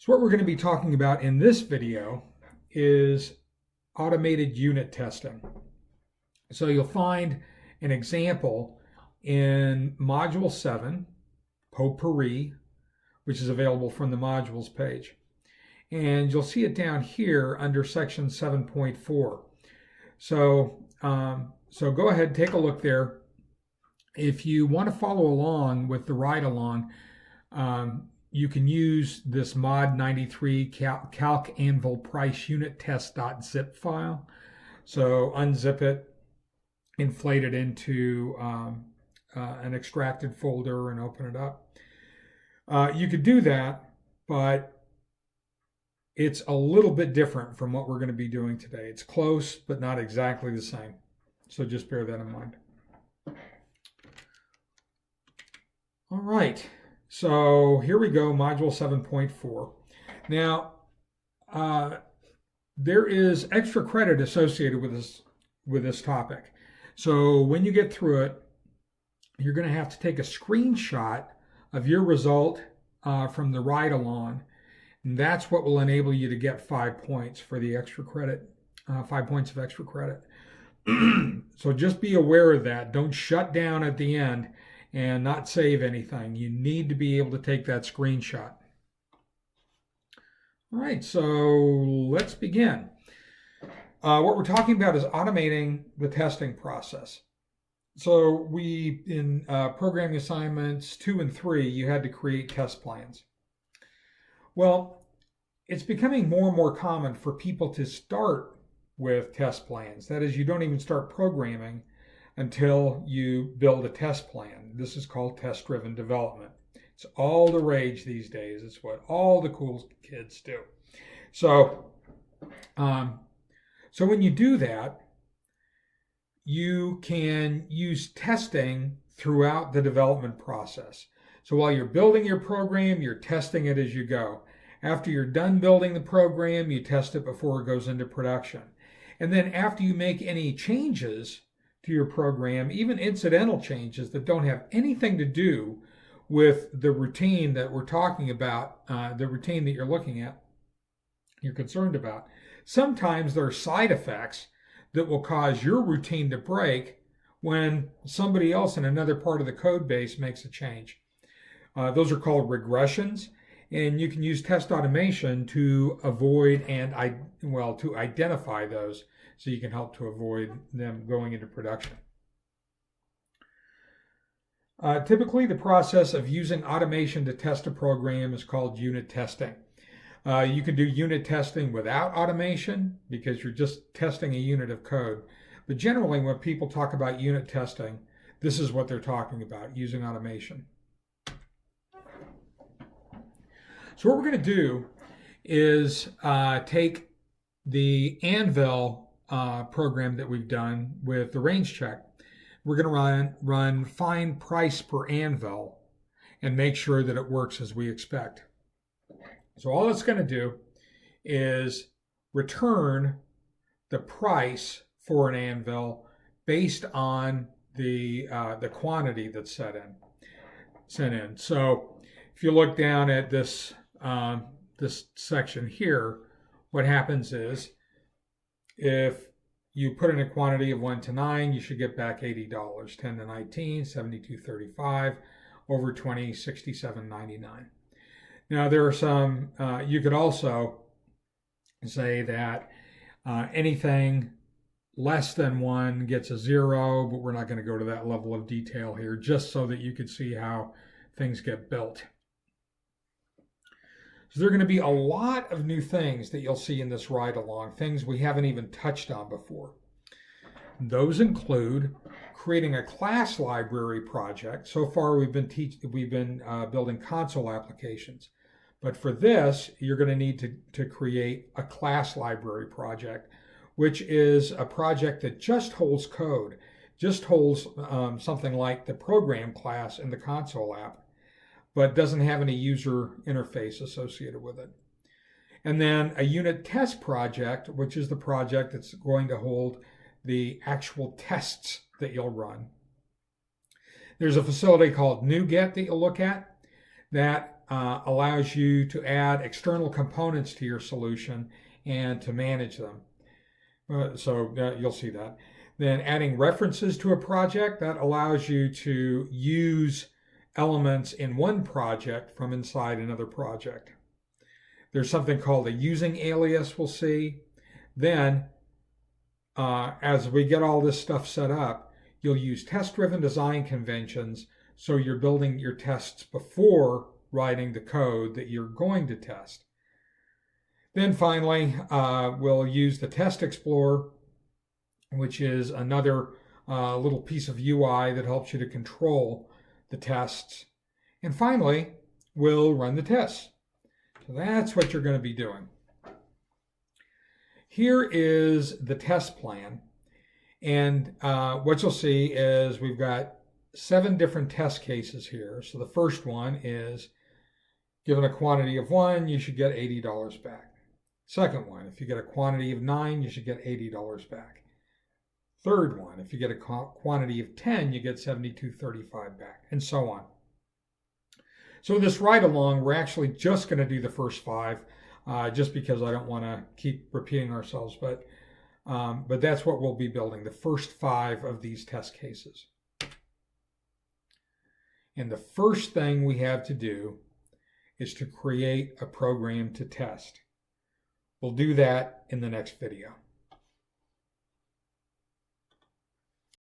So what we're going to be talking about in this video is automated unit testing. So you'll find an example in Module 7, PROG, which is available from the modules page. And you'll see it down here under section 7.4. So go ahead, take a look there. If you want to follow along with the ride along, you can use this mod 93 calc anvil price unit test.zip file. So unzip it, inflate it into an extracted folder and open it up. You could do that, but it's a little bit different from what we're going to be doing today. It's close, but not exactly the same. So just bear that in mind. All right, so here we go, Module 7.4. Now, there is extra credit associated with this topic. So when you get through it, you're going to have to take a screenshot of your result from the ride-along, and that's what will enable you to get 5 points for the extra credit, 5 points of extra credit. So just be aware of that. Don't shut down at the end and not save anything. You need to be able to take that screenshot. All right, so let's begin. What we're talking about is automating the testing process. So in programming assignments 2 and 3, you had to create test plans. Well, it's becoming more and more common for people to start with test plans. That is, you don't even start programming until you build a test plan. This is called test-driven development. It's all the rage these days. It's what all the cool kids do. So when you do that, you can use testing throughout the development process. So while you're building your program, you're testing it as you go. After you're done building the program, you test it before it goes into production. And then after you make any changes to your program, even incidental changes that don't have anything to do with the routine that we're talking about, the routine that you're looking at, you're concerned about. Sometimes there are side effects that will cause your routine to break when somebody else in another part of the code base makes a change. Those are called regressions, and you can use test automation to avoid and to identify those, so you can help to avoid them going into production. Typically, the process of using automation to test a program is called unit testing. You can do unit testing without automation because you're just testing a unit of code. But generally, when people talk about unit testing, this is what they're talking about, using automation. So what we're going to do is take the Anvil program that we've done with the range check. We're going to run find price per Anvil and make sure that it works as we expect. So all it's going to do is return the price for an Anvil based on the quantity that's sent in. So if you look down at this section here, what happens is if you put in a quantity of 1 to 9, you should get back $80. 10 to 19, $72.35, over 20, $67.99. Now there are some, you could also say that anything less than 1 gets a 0, but we're not going to go to that level of detail here, just so that you could see how things get built. So there are going to be a lot of new things that you'll see in this ride along, things we haven't even touched on before. Those include creating a class library project. So far we've been building console applications. But for this, you're going to need to create a class library project, which is a project that just holds code, just holds something like the program class in the console app, but doesn't have any user interface associated with it. And then a unit test project, which is the project that's going to hold the actual tests that you'll run. There's a facility called NuGet that you'll look at. that allows you to add external components to your solution and to manage them. So you'll see that. Then adding references to a project, that allows you to use elements in one project from inside another project. There's something called a using alias we'll see. Then, as we get all this stuff set up, you'll use test-driven design conventions, so you're building your tests before writing the code that you're going to test. Then finally, we'll use the Test Explorer, which is another little piece of UI that helps you to control the tests. And finally, we'll run the tests. So that's what you're going to be doing. Here is the test plan. And what you'll see is we've got 7 different test cases here. So the first one is, given a quantity of 1, you should get $80 back. Second one, if you get a quantity of 9, you should get $80 back. Third one, if you get a quantity of 10, you get $72.35 back, and so on. So this ride along, we're actually just going to do the first 5, just because I don't want to keep repeating ourselves, but that's what we'll be building, the first 5 of these test cases. And the first thing we have to do is to create a program to test. We'll do that in the next video.